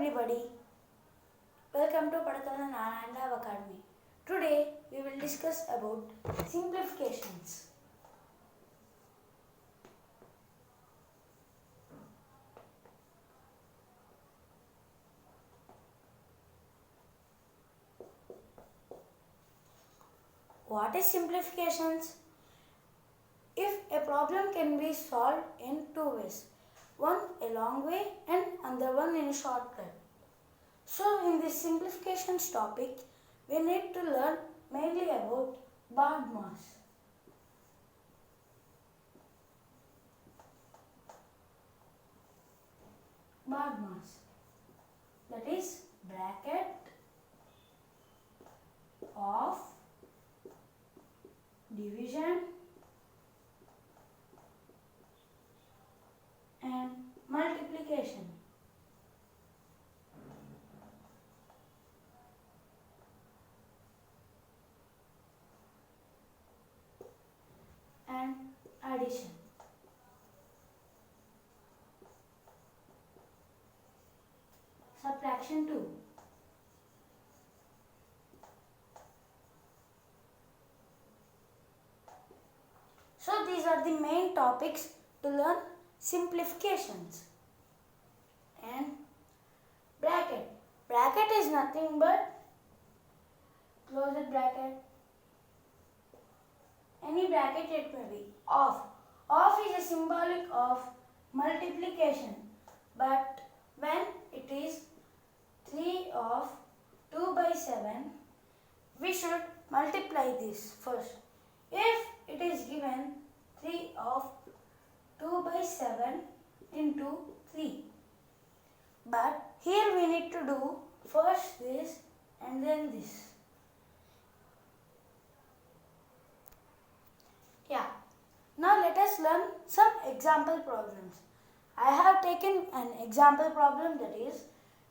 everybody, welcome to Padakala Nalanda Academy. Today we will discuss about simplifications. What is simplifications? If a problem can be solved in two ways, one a long way and another one in a shortcut. So in this simplifications topic, we need to learn mainly about BODMAS. BODMAS, that is bracket of division and multiplication. And addition. Subtraction 2. So these are the main topics to learn simplifications. And bracket. Bracket is nothing but closed bracket. Any bracket it may be. Of. Of is a symbolic of multiplication. But when it is 3 of 2 by 7, we should multiply this first. If it is given 3 of 2 by 7 into 3. But here we need to do first this and then this. Yeah. Now let us learn some example problems. I have taken an example problem, that is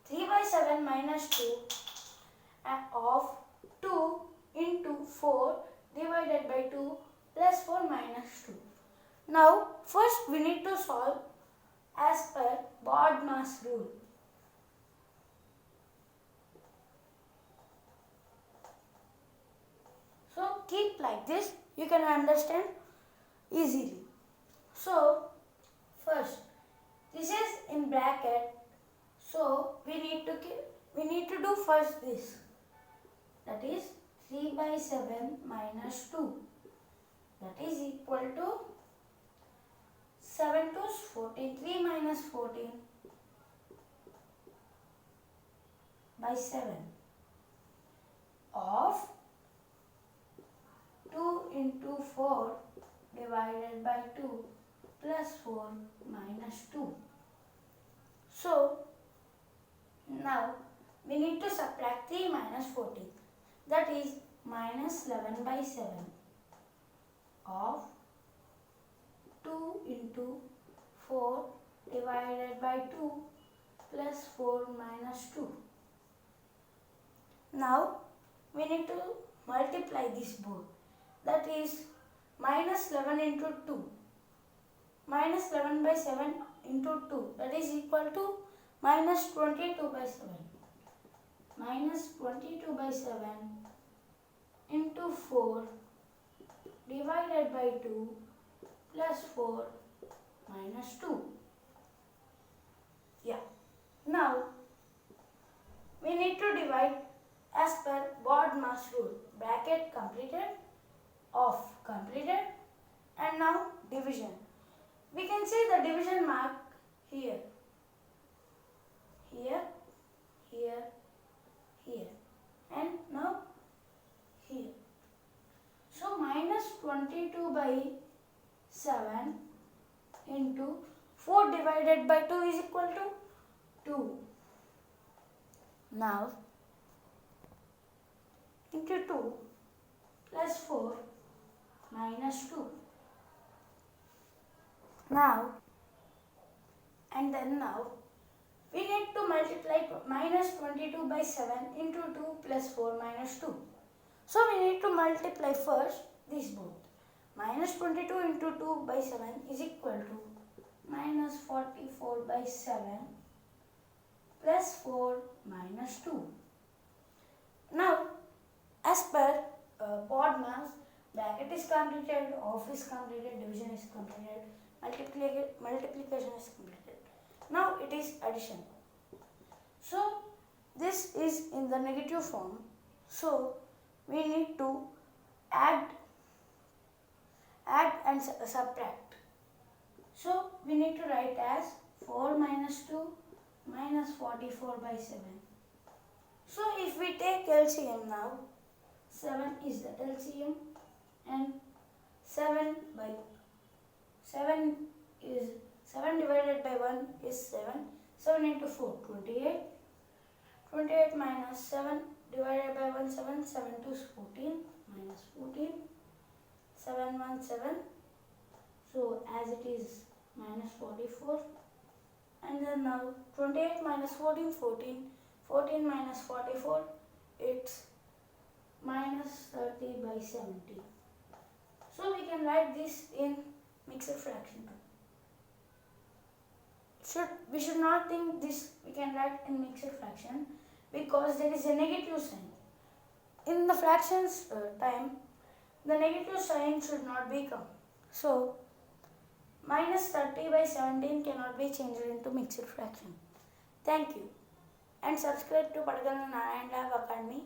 3 by 7 minus 2 of 2 into 4 divided by 2 plus 4 minus 2. Now first we need to solve as per BODMAS rule. So keep like this, you can understand easily. So first, this is in bracket, so we need to do first this, that is 3 by 7 minus 2, that is equal to 7 to 14, 3 minus 14 by 7 of 2 into 4 divided by 2 plus 4 minus 2. So now we need to subtract 3 minus 14, that is minus 11 by 7 of 2 into 4 divided by 2 plus 4 minus 2. Now we need to multiply this both, that is minus 11 into 2, minus 11 by 7 into 2, that is equal to minus 22 by 7, minus 22 by 7 into 4 divided by 2 plus 4 minus 2. Yeah. Now we need to divide as per BODMAS rule. Bracket completed, of completed, and now division. We can see the division mark here, here, here, here, and now here. So minus 22 by 7 into 4 divided by 2 is equal to 2. Now into 2 plus 4 minus 2. Now we need to multiply minus 22 by 7 into 2 plus 4 minus 2. So we need to multiply first these both. Minus 22 into 2 by 7 is equal to minus 44 by 7 plus 4 minus 2. Now, as per PODMAS, bracket is completed, off is completed, division is completed, multiplication is completed. Now it is addition. So this is in the negative form. So we need to add and subtract. So we need to write as 4 minus 2 minus 44 by 7. So if we take LCM now, 7 is the LCM and 7 divided by 1 is 7. 7 into 4, 28. 28 minus 7 divided by 1, 7. 7 2 is 14 minus 14. 7 1 7. So as it is minus 44. And then now 28 minus 14, 14. 14 minus 44, it's minus 30 by 70. So we can write this in mixed fraction. We should not think this we can write in mixed fraction because there is a negative sign. In the fractions time, the negative sign should not become. So minus 30 by 17 cannot be changed into mixed fraction. Thank you. And subscribe to Padagala Narayan Lab Academy.